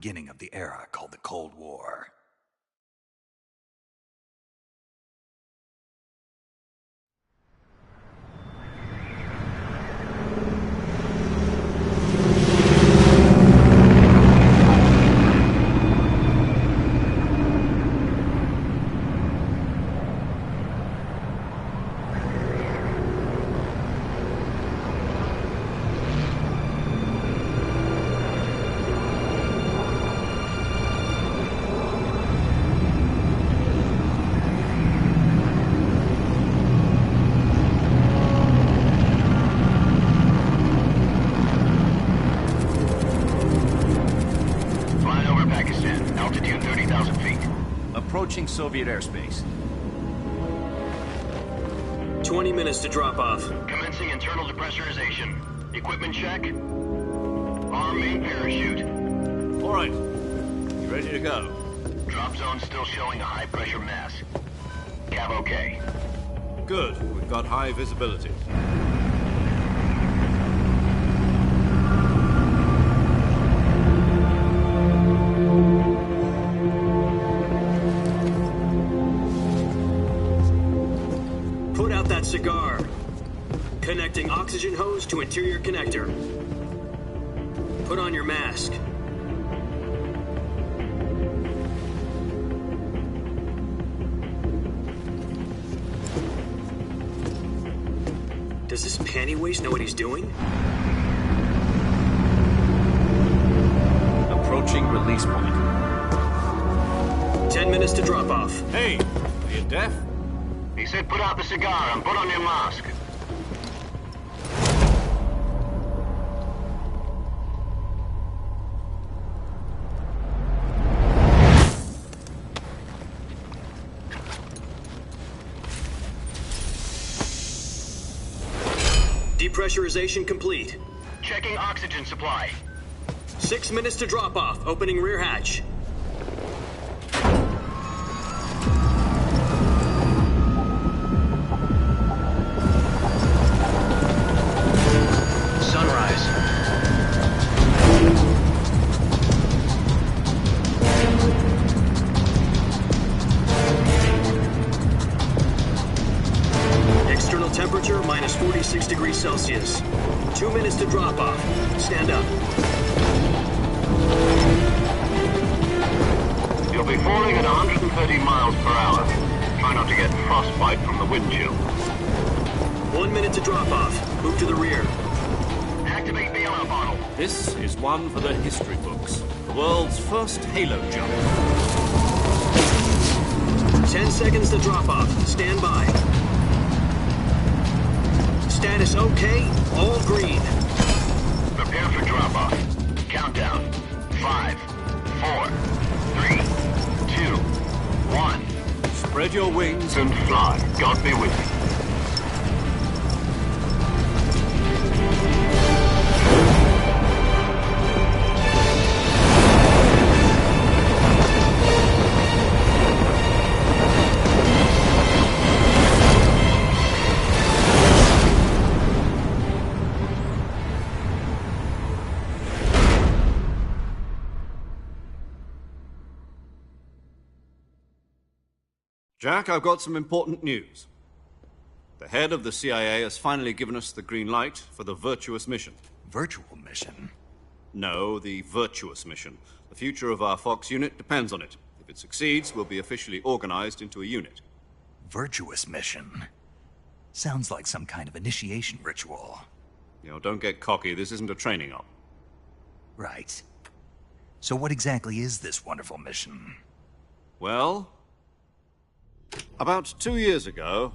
beginning of the era called the Cold War. Approaching Soviet airspace. 20 minutes to drop off. Commencing internal depressurization. Equipment check. Arm main parachute. All right. You ready to go? Drop zone still showing a high pressure mass. Cav okay. Good. We've got high visibility. Cigar. Connecting oxygen hose to interior connector. Put on your mask. Does this panty waste know what he's doing? Approaching release point. 10 minutes to drop off. Hey, are you deaf? He said put out the cigar and put on your mask. Depressurization complete. Checking oxygen supply. 6 minutes to drop off. Opening rear hatch. Temperature minus 46 degrees Celsius. 2 minutes to drop off. Stand up. You'll be falling at 130 miles per hour. Try not to get frostbite from the wind chill. 1 minute to drop off. Move to the rear. Activate bailout bottle. This is one for the history books. The world's first halo jump. 10 seconds to drop off. Stand by. Status okay, all green. Prepare for drop-off. Countdown. 5, 4, 3, 2, 1. Spread your wings And fly. God be with you. Jack, I've got some important news. The head of the CIA has finally given us the green light for the Virtuous mission. Virtual mission? No, the Virtuous mission. The future of our Fox unit depends on it. If it succeeds, we'll be officially organized into a unit. Virtuous mission? Sounds like some kind of initiation ritual. You know, don't get cocky. This isn't a training op. Right. So what exactly is this wonderful mission? Well, about 2 years ago,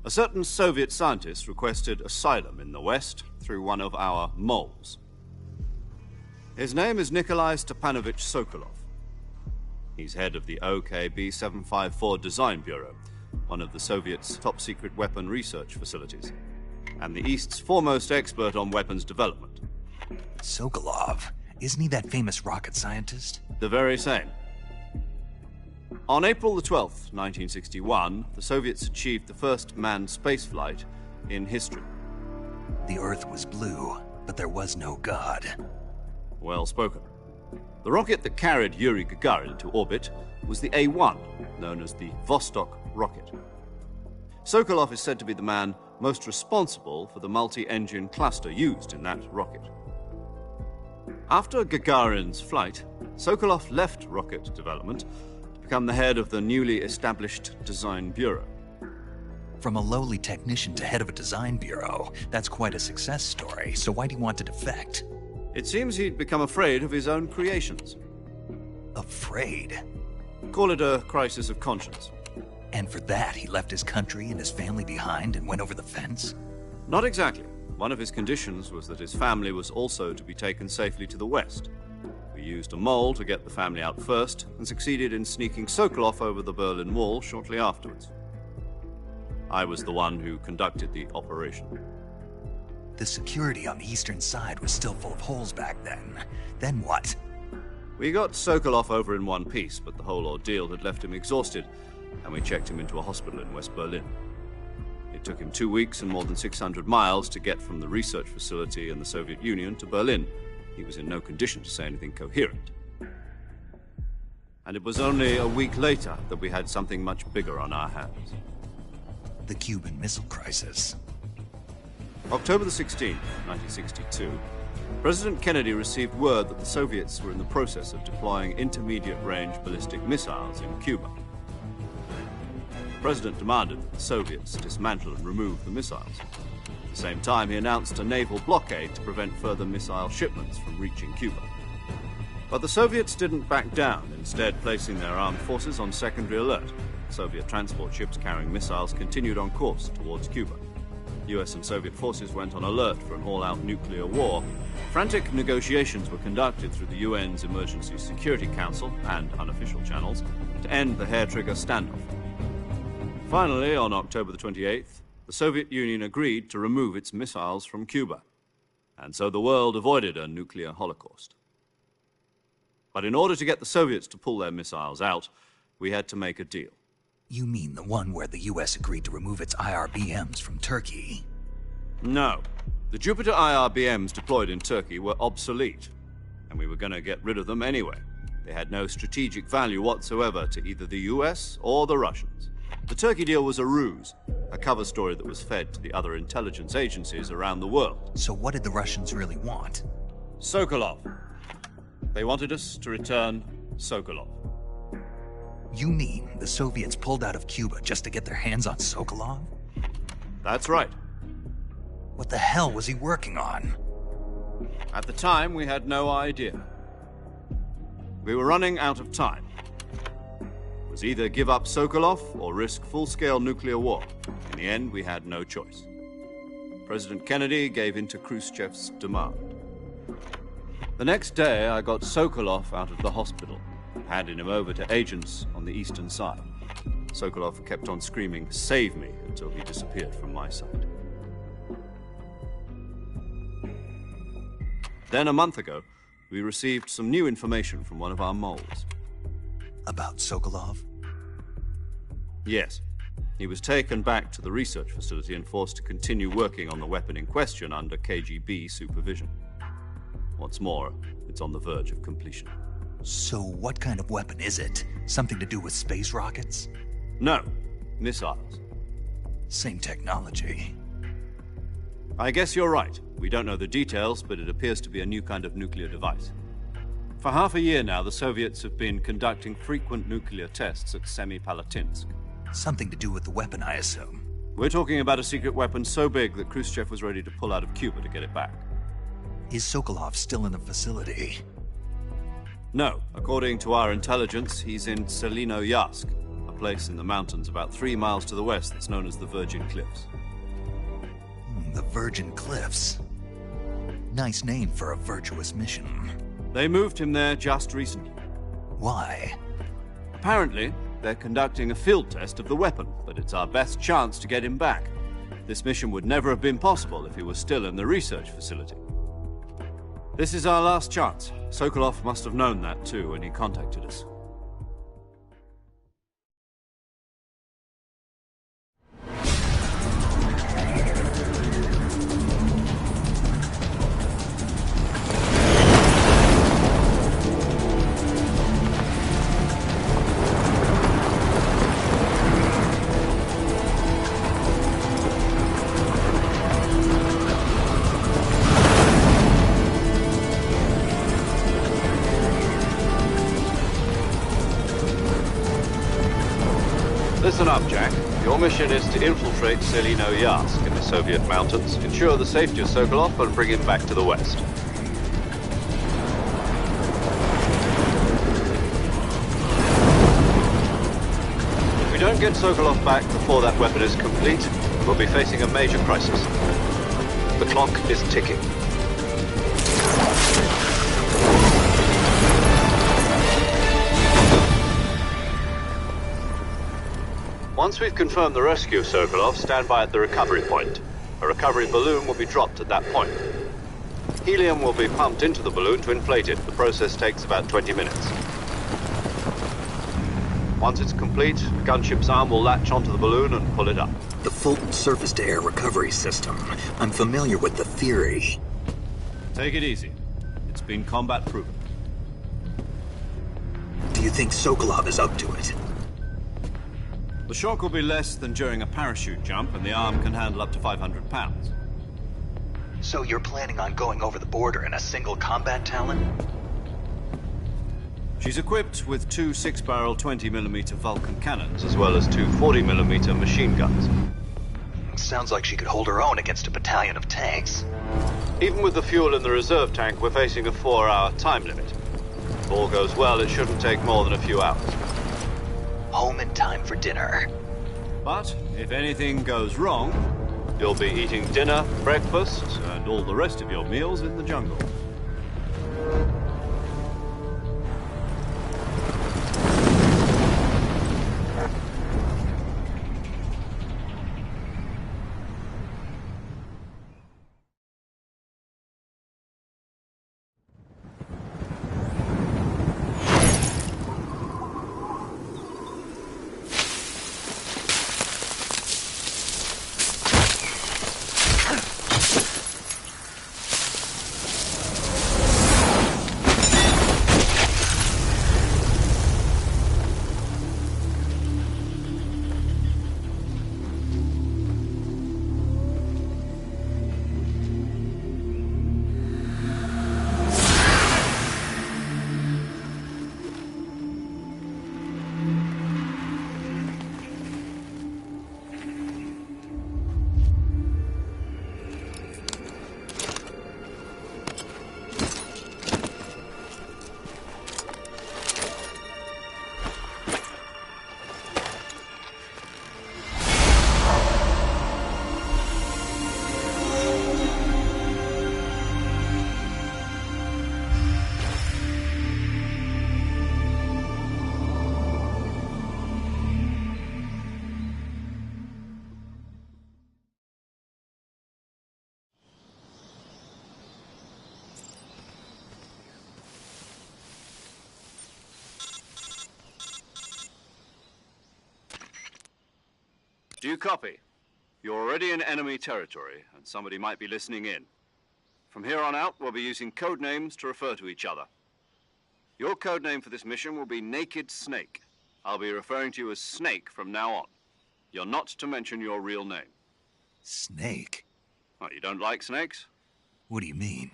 a certain Soviet scientist requested asylum in the West through one of our moles. His name is Nikolai Stepanovich Sokolov. He's head of the OKB-754 Design Bureau, one of the Soviets' top-secret weapon research facilities, and the East's foremost expert on weapons development. Sokolov? Isn't he that famous rocket scientist? The very same. On April the 12th, 1961, the Soviets achieved the first manned spaceflight in history. The Earth was blue, but there was no God. Well spoken. The rocket that carried Yuri Gagarin to orbit was the A-1, known as the Vostok rocket. Sokolov is said to be the man most responsible for the multi-engine cluster used in that rocket. After Gagarin's flight, Sokolov left rocket development to become the head of the newly established Design Bureau. From a lowly technician to head of a design bureau, that's quite a success story, so why do you want to defect? It seems he'd become afraid of his own creations. Afraid? Call it a crisis of conscience. And for that, he left his country and his family behind and went over the fence? Not exactly. One of his conditions was that his family was also to be taken safely to the west. We used a mole to get the family out first and succeeded in sneaking Sokolov over the Berlin Wall shortly afterwards. I was the one who conducted the operation. The security on the eastern side was still full of holes back then. Then what? We got Sokolov over in one piece, but the whole ordeal had left him exhausted, and we checked him into a hospital in West Berlin. It took him 2 weeks and more than 600 miles to get from the research facility in the Soviet Union to Berlin. He was in no condition to say anything coherent. And it was only a week later that we had something much bigger on our hands. The Cuban Missile Crisis. October the 16th, 1962, President Kennedy received word that the Soviets were in the process of deploying intermediate-range ballistic missiles in Cuba. The President demanded that the Soviets dismantle and remove the missiles. At the same time, he announced a naval blockade to prevent further missile shipments from reaching Cuba. But the Soviets didn't back down, instead placing their armed forces on secondary alert. Soviet transport ships carrying missiles continued on course towards Cuba. US and Soviet forces went on alert for an all-out nuclear war. Frantic negotiations were conducted through the UN's Emergency Security Council and unofficial channels to end the hair-trigger standoff. Finally, on October the 28th, the Soviet Union agreed to remove its missiles from Cuba, and so the world avoided a nuclear holocaust. But in order to get the Soviets to pull their missiles out, we had to make a deal. You mean the one where the US agreed to remove its IRBMs from Turkey? No. The Jupiter IRBMs deployed in Turkey were obsolete, and we were going to get rid of them anyway. They had no strategic value whatsoever to either the US or the Russians. The Turkey deal was a ruse, a cover story that was fed to the other intelligence agencies around the world. So what did the Russians really want? Sokolov. They wanted us to return Sokolov. You mean the Soviets pulled out of Cuba just to get their hands on Sokolov? That's right. What the hell was he working on? At the time, we had no idea. We were running out of time. It was either give up Sokolov or risk full-scale nuclear war. In the end, we had no choice. President Kennedy gave in to Khrushchev's demand. The next day, I got Sokolov out of the hospital, handing him over to agents on the eastern side. Sokolov kept on screaming, "Save me," until he disappeared from my sight. Then, a month ago, we received some new information from one of our moles. About Sokolov? Yes. He was taken back to the research facility and forced to continue working on the weapon in question under KGB supervision. What's more, it's on the verge of completion. So what kind of weapon is it? Something to do with space rockets? No, missiles. Same technology. I guess you're right. We don't know the details, but it appears to be a new kind of nuclear device. For half a year now, the Soviets have been conducting frequent nuclear tests at Semipalatinsk. Something to do with the weapon, I assume. We're talking about a secret weapon so big that Khrushchev was ready to pull out of Cuba to get it back. Is Sokolov still in the facility? No. According to our intelligence, he's in Selinoyarsk, a place in the mountains about 3 miles to the west that's known as the Virgin Cliffs. The Virgin Cliffs. Nice name for a virtuous mission. They moved him there just recently. Why? Apparently, they're conducting a field test of the weapon, but it's our best chance to get him back. This mission would never have been possible if he was still in the research facility. This is our last chance. Sokolov must have known that too when he contacted us. Listen up, Jack. Your mission is to infiltrate Selino Yask in the Soviet mountains, ensure the safety of Sokolov, and bring him back to the West. If we don't get Sokolov back before that weapon is complete, we'll be facing a major crisis. The clock is ticking. Once we've confirmed the rescue of Sokolov, stand by at the recovery point. A recovery balloon will be dropped at that point. Helium will be pumped into the balloon to inflate it. The process takes about 20 minutes. Once it's complete, the gunship's arm will latch onto the balloon and pull it up. The Fulton surface-to-air recovery system. I'm familiar with the theory. Take it easy. It's been combat-proven. Do you think Sokolov is up to it? The shock will be less than during a parachute jump, and the arm can handle up to 500 pounds. So you're planning on going over the border in a single combat Talon? She's equipped with two 6-barrel 20mm Vulcan cannons, as well as two 40mm machine guns. Sounds like she could hold her own against a battalion of tanks. Even with the fuel in the reserve tank, we're facing a 4-hour time limit. If all goes well, it shouldn't take more than a few hours. Home in time for dinner. But if anything goes wrong, you'll be eating dinner, breakfast, and all the rest of your meals in the jungle. Do you copy? You're already in enemy territory, and somebody might be listening in. From here on out, we'll be using code names to refer to each other. Your code name for this mission will be Naked Snake. I'll be referring to you as Snake from now on. You're not to mention your real name. Snake? Well, you don't like snakes? What do you mean?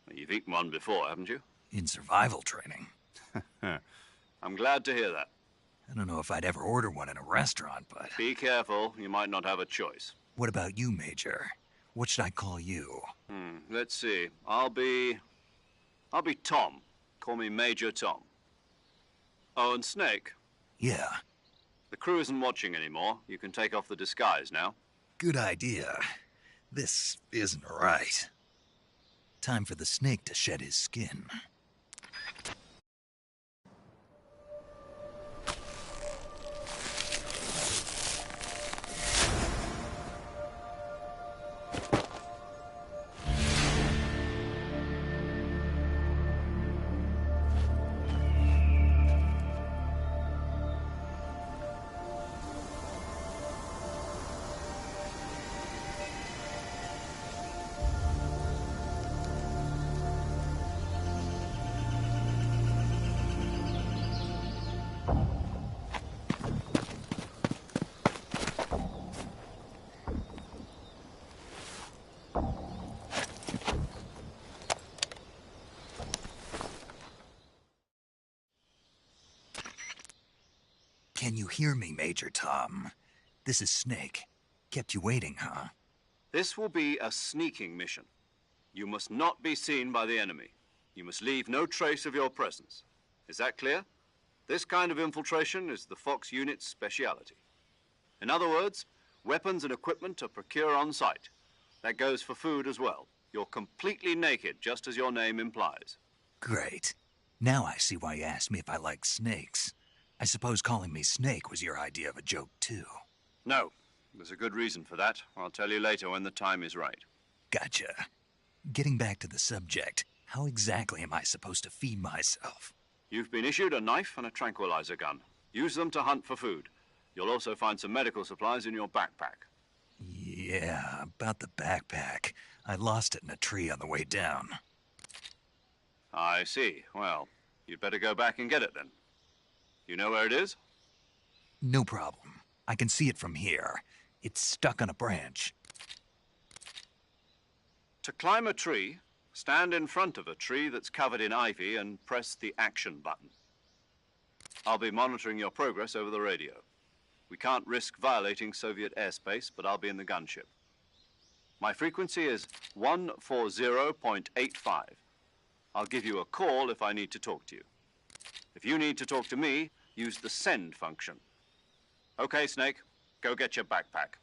Well, you've eaten one before, haven't you? In survival training. I'm glad to hear that. I don't know if I'd ever order one in a restaurant, but... Be careful, you might not have a choice. What about you, Major? What should I call you? Let's see. I'll be Tom. Call me Major Tom. Oh, and Snake. Yeah. The crew isn't watching anymore. You can take off the disguise now. Good idea. This isn't right. Time for the snake to shed his skin. Can you hear me, Major Tom? This is Snake. Kept you waiting, huh? This will be a sneaking mission. You must not be seen by the enemy. You must leave no trace of your presence. Is that clear? This kind of infiltration is the Fox unit's speciality. In other words, weapons and equipment are procured on site. That goes for food as well. You're completely naked, just as your name implies. Great. Now I see why you asked me if I like snakes. I suppose calling me Snake was your idea of a joke, too. No. There's a good reason for that. I'll tell you later when the time is right. Gotcha. Getting back to the subject, how exactly am I supposed to feed myself? You've been issued a knife and a tranquilizer gun. Use them to hunt for food. You'll also find some medical supplies in your backpack. Yeah, about the backpack. I lost it in a tree on the way down. I see. Well, you'd better go back and get it then. You know where it is? No problem. I can see it from here. It's stuck on a branch. To climb a tree, stand in front of a tree that's covered in ivy and press the action button. I'll be monitoring your progress over the radio. We can't risk violating Soviet airspace, but I'll be in the gunship. My frequency is 140.85. I'll give you a call if I need to talk to you. If you need to talk to me, use the send function. Okay, Snake, go get your backpack.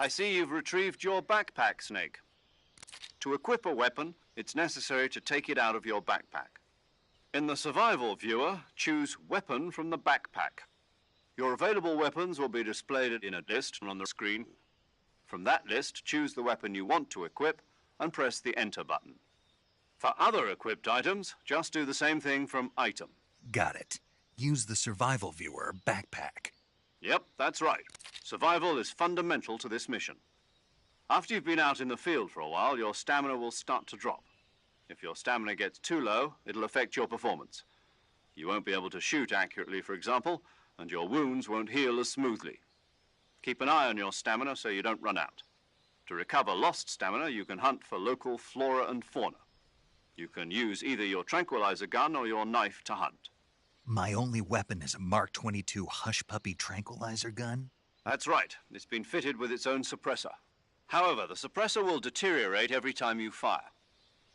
I see you've retrieved your backpack, Snake. To equip a weapon, it's necessary to take it out of your backpack. In the survival viewer, choose Weapon from the backpack. Your available weapons will be displayed in a list on the screen. From that list, choose the weapon you want to equip and press the Enter button. For other equipped items, just do the same thing from Item. Got it. Use the survival viewer backpack. Yep, that's right. Survival is fundamental to this mission. After you've been out in the field for a while, your stamina will start to drop. If your stamina gets too low, it'll affect your performance. You won't be able to shoot accurately, for example, and your wounds won't heal as smoothly. Keep an eye on your stamina so you don't run out. To recover lost stamina, you can hunt for local flora and fauna. You can use either your tranquilizer gun or your knife to hunt. My only weapon is a Mark 22 Hush Puppy tranquilizer gun? That's right. It's been fitted with its own suppressor. However, the suppressor will deteriorate every time you fire.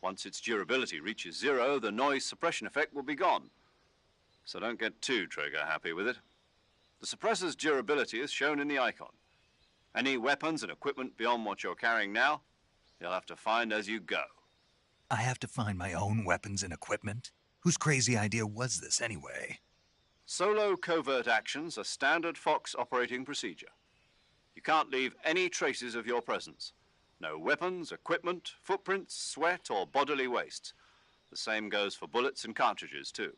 Once its durability reaches 0, the noise suppression effect will be gone. So don't get too trigger happy with it. The suppressor's durability is shown in the icon. Any weapons and equipment beyond what you're carrying now, you'll have to find as you go. I have to find my own weapons and equipment? Whose crazy idea was this, anyway? Solo covert actions are standard Fox operating procedure. You can't leave any traces of your presence. No weapons, equipment, footprints, sweat, or bodily waste. The same goes for bullets and cartridges, too.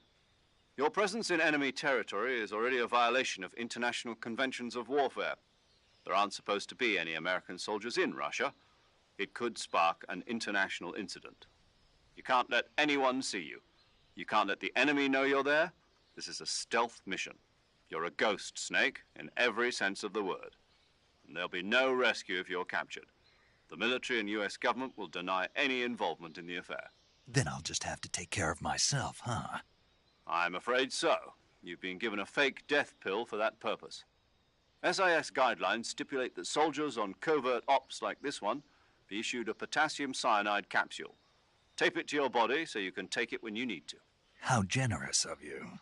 Your presence in enemy territory is already a violation of international conventions of warfare. There aren't supposed to be any American soldiers in Russia. It could spark an international incident. You can't let anyone see you. You can't let the enemy know you're there. This is a stealth mission. You're a ghost, Snake, in every sense of the word. And there'll be no rescue if you're captured. The military and U.S. government will deny any involvement in the affair. Then I'll just have to take care of myself, huh? I'm afraid so. You've been given a fake death pill for that purpose. SIS guidelines stipulate that soldiers on covert ops like this one be issued a potassium cyanide capsule. Tape it to your body so you can take it when you need to. How generous of you.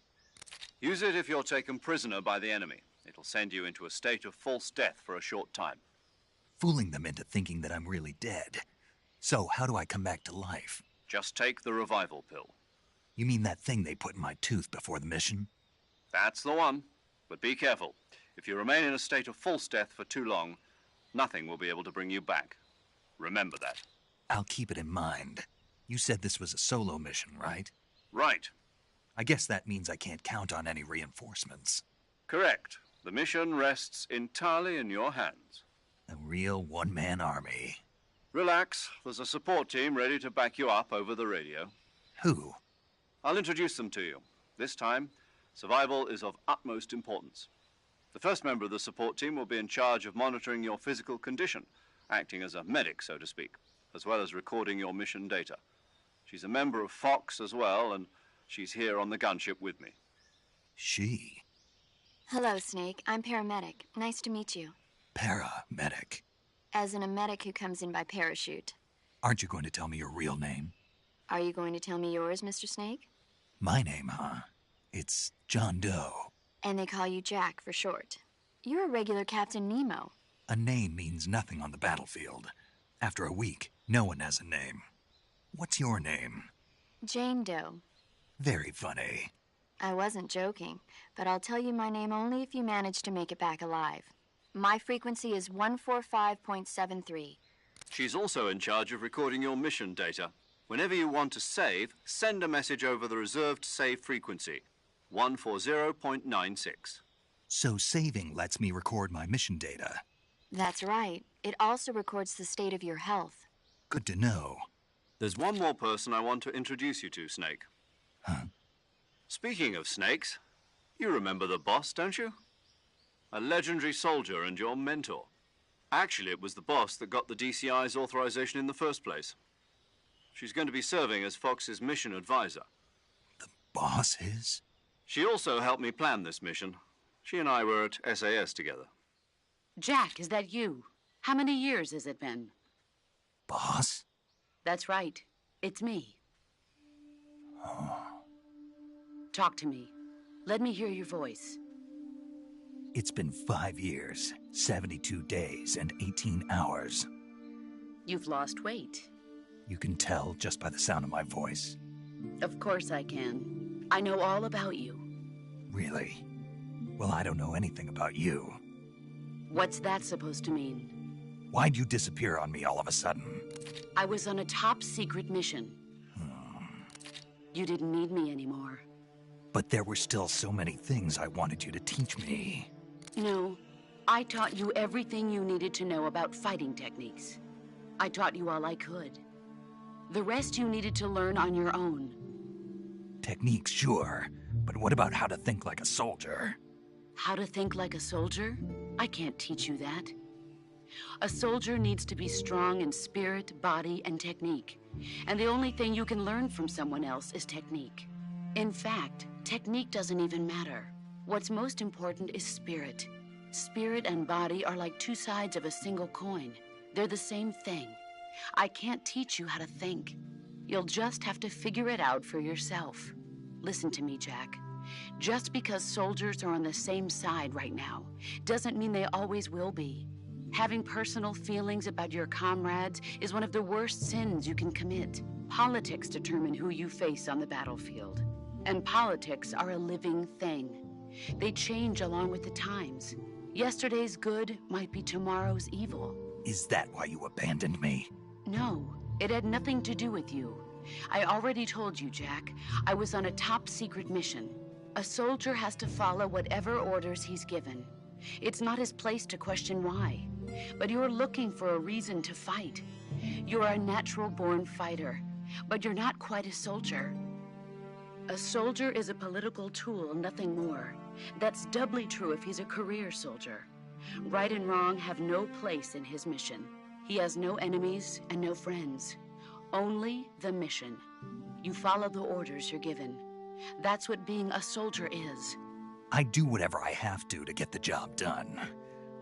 Use it if you're taken prisoner by the enemy. It'll send you into a state of false death for a short time. Fooling them into thinking that I'm really dead. So, how do I come back to life? Just take the revival pill. You mean that thing they put in my tooth before the mission? That's the one. But be careful. If you remain in a state of false death for too long, nothing will be able to bring you back. Remember that. I'll keep it in mind. You said this was a solo mission, right? Right. I guess that means I can't count on any reinforcements. Correct. The mission rests entirely in your hands. A real one-man army. Relax. There's a support team ready to back you up over the radio. Who? I'll introduce them to you. This time, survival is of utmost importance. The first member of the support team will be in charge of monitoring your physical condition, acting as a medic, so to speak, as well as recording your mission data. She's a member of Fox as well, and she's here on the gunship with me. She? Hello, Snake. I'm paramedic. Nice to meet you. Paramedic? As in a medic who comes in by parachute. Aren't you going to tell me your real name? Are you going to tell me yours, Mr. Snake? My name, huh? It's John Doe. And they call you Jack for short. You're a regular Captain Nemo. A name means nothing on the battlefield. After a week, no one has a name. What's your name? Jane Doe. Very funny. I wasn't joking, but I'll tell you my name only if you manage to make it back alive. My frequency is 145.73. She's also in charge of recording your mission data. Whenever you want to save, send a message over the reserved save frequency, 140.96. So saving lets me record my mission data. That's right. It also records the state of your health. Good to know. There's one more person I want to introduce you to, Snake. Huh? Speaking of snakes, you remember the boss, don't you? A legendary soldier and your mentor. Actually, it was the boss that got the DCI's authorization in the first place. She's going to be serving as Fox's mission advisor. The boss is? She also helped me plan this mission. She and I were at SAS together. Jack, is that you? How many years has it been? Boss? That's right. It's me. Oh. Talk to me. Let me hear your voice. It's been 5 years, 72 days, and 18 hours. You've lost weight. You can tell just by the sound of my voice. Of course I can. I know all about you. Really? Well, I don't know anything about you. What's that supposed to mean? Why'd you disappear on me all of a sudden? I was on a top-secret mission. You didn't need me anymore. But there were still so many things I wanted you to teach me. No, I taught you everything you needed to know about fighting techniques. I taught you all I could. The rest you needed to learn on your own. Techniques, sure. But what about how to think like a soldier? How to think like a soldier? I can't teach you that. A soldier needs to be strong in spirit, body, and technique. And the only thing you can learn from someone else is technique. In fact, technique doesn't even matter. What's most important is spirit. Spirit and body are like two sides of a single coin. They're the same thing. I can't teach you how to think. You'll just have to figure it out for yourself. Listen to me, Jack. Just because soldiers are on the same side right now doesn't mean they always will be. Having personal feelings about your comrades is one of the worst sins you can commit. Politics determine who you face on the battlefield. And politics are a living thing. They change along with the times. Yesterday's good might be tomorrow's evil. Is that why you abandoned me? No, it had nothing to do with you. I already told you, Jack. I was on a top-secret mission. A soldier has to follow whatever orders he's given. It's not his place to question why. But you're looking for a reason to fight. You're a natural-born fighter, but you're not quite a soldier. A soldier is a political tool, nothing more. That's doubly true if he's a career soldier. Right and wrong have no place in his mission. He has no enemies and no friends. Only the mission. You follow the orders you're given. That's what being a soldier is. I do whatever I have to get the job done.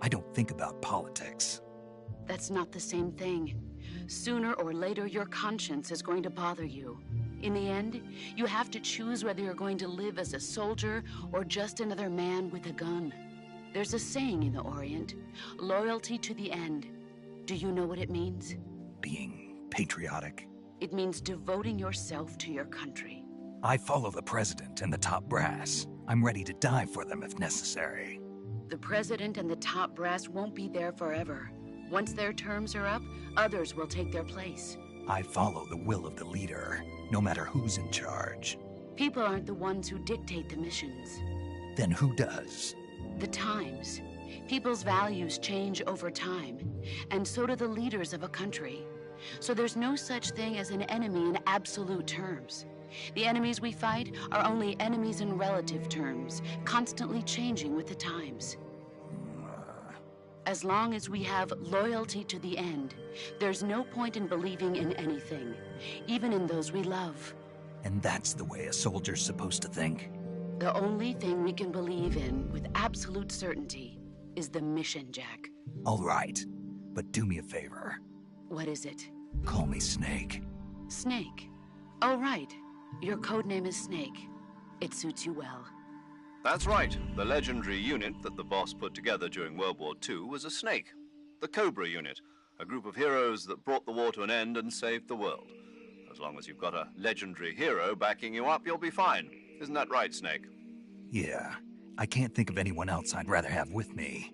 I don't think about politics. That's not the same thing. Sooner or later, your conscience is going to bother you. In the end, you have to choose whether you're going to live as a soldier or just another man with a gun. There's a saying in the Orient, loyalty to the end. Do you know what it means? Being patriotic. It means devoting yourself to your country. I follow the president and the top brass. I'm ready to die for them if necessary. The president and the top brass won't be there forever. Once their terms are up, others will take their place. I follow the will of the leader, no matter who's in charge. People aren't the ones who dictate the missions. Then who does? The times. People's values change over time, and so do the leaders of a country. So there's no such thing as an enemy in absolute terms. The enemies we fight are only enemies in relative terms, constantly changing with the times. As long as we have loyalty to the end, there's no point in believing in anything, even in those we love. And that's the way a soldier's supposed to think? The only thing we can believe in with absolute certainty is the mission, Jack. All right, but do me a favor. What is it? Call me Snake. Snake. Oh, right. Your codename is Snake. It suits you well. That's right. The legendary unit that the boss put together during World War II was a snake. The Cobra unit, a group of heroes that brought the war to an end and saved the world. As long as you've got a legendary hero backing you up, you'll be fine. Isn't that right, Snake? Yeah, I can't think of anyone else I'd rather have with me.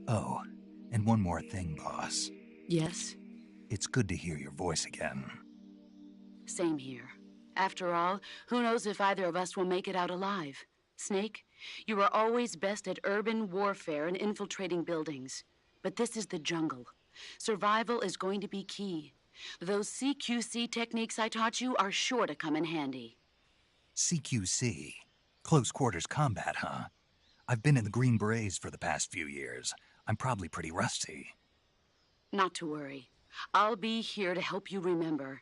Oh, and one more thing, boss. Yes? It's good to hear your voice again. Same here. After all, who knows if either of us will make it out alive? Snake, you are always best at urban warfare and infiltrating buildings. But this is the jungle. Survival is going to be key. Those CQC techniques I taught you are sure to come in handy. CQC? Close quarters combat, huh? I've been in the Green Berets for the past few years. I'm probably pretty rusty. Not to worry. I'll be here to help you remember.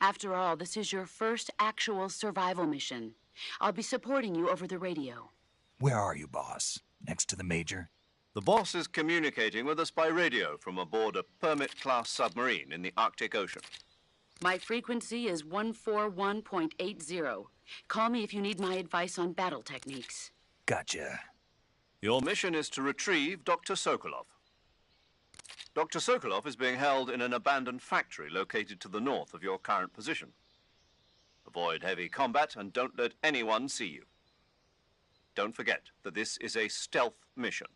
After all, this is your first actual survival mission. I'll be supporting you over the radio. Where are you, boss? Next to the Major? The boss is communicating with us by radio from aboard a Permit-class submarine in the Arctic Ocean. My frequency is 141.80. Call me if you need my advice on battle techniques. Gotcha. Your mission is to retrieve Dr. Sokolov. Dr. Sokolov is being held in an abandoned factory located to the north of your current position. Avoid heavy combat and don't let anyone see you. Don't forget that this is a stealth mission.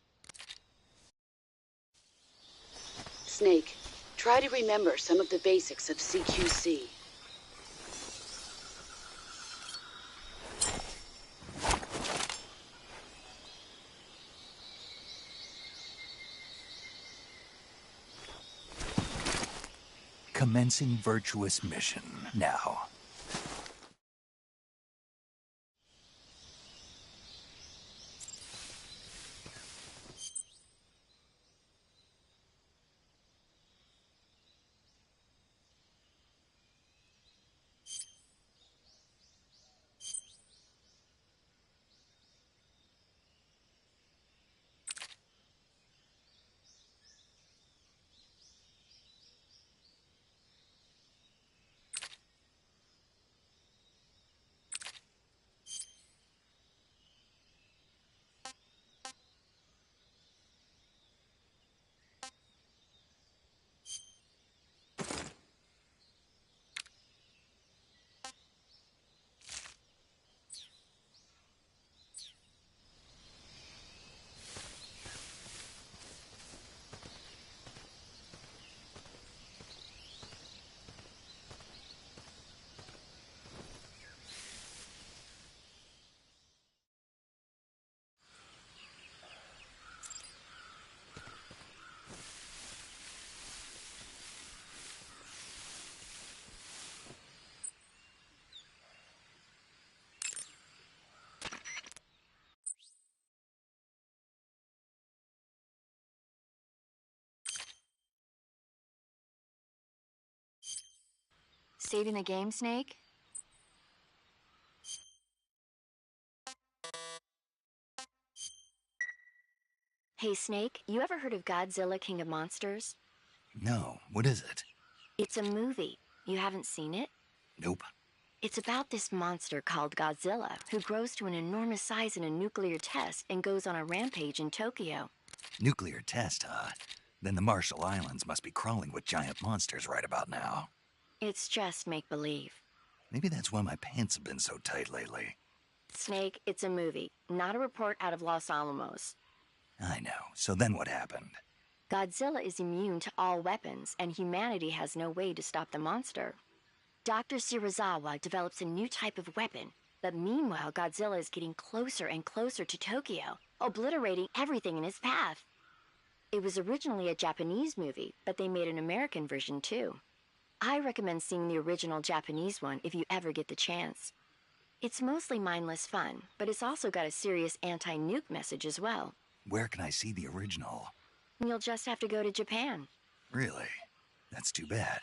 Snake, try to remember some of the basics of CQC. Commencing virtuous mission now. Saving the game, Snake? Hey, Snake, you ever heard of Godzilla King of Monsters? No, what is it? It's a movie. You haven't seen it? Nope. It's about this monster called Godzilla, who grows to an enormous size in a nuclear test and goes on a rampage in Tokyo. Nuclear test, huh? Then the Marshall Islands must be crawling with giant monsters right about now. It's just make-believe. Maybe that's why my pants have been so tight lately. Snake, it's a movie, not a report out of Los Alamos. I know. So then what happened? Godzilla is immune to all weapons, and humanity has no way to stop the monster. Dr. Shirazawa develops a new type of weapon, but meanwhile Godzilla is getting closer and closer to Tokyo, obliterating everything in his path. It was originally a Japanese movie, but they made an American version too. I recommend seeing the original Japanese one if you ever get the chance. It's mostly mindless fun, but it's also got a serious anti-nuke message as well. Where can I see the original? You'll just have to go to Japan. Really? That's too bad.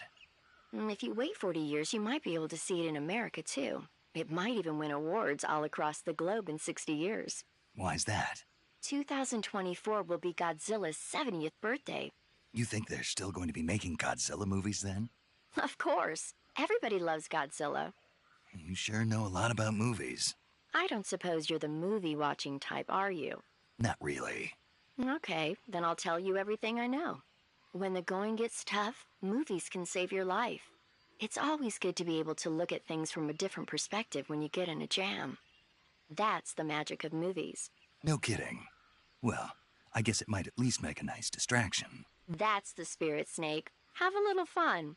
If you wait 40 years, you might be able to see it in America too. It might even win awards all across the globe in 60 years. Why's that? 2024 will be Godzilla's 70th birthday. You think they're still going to be making Godzilla movies then? Of course. Everybody loves Godzilla. You sure know a lot about movies. I don't suppose you're the movie-watching type, are you? Not really. Okay, then I'll tell you everything I know. When the going gets tough, movies can save your life. It's always good to be able to look at things from a different perspective when you get in a jam. That's the magic of movies. No kidding. Well, I guess it might at least make a nice distraction. That's the spirit, Snake. Have a little fun.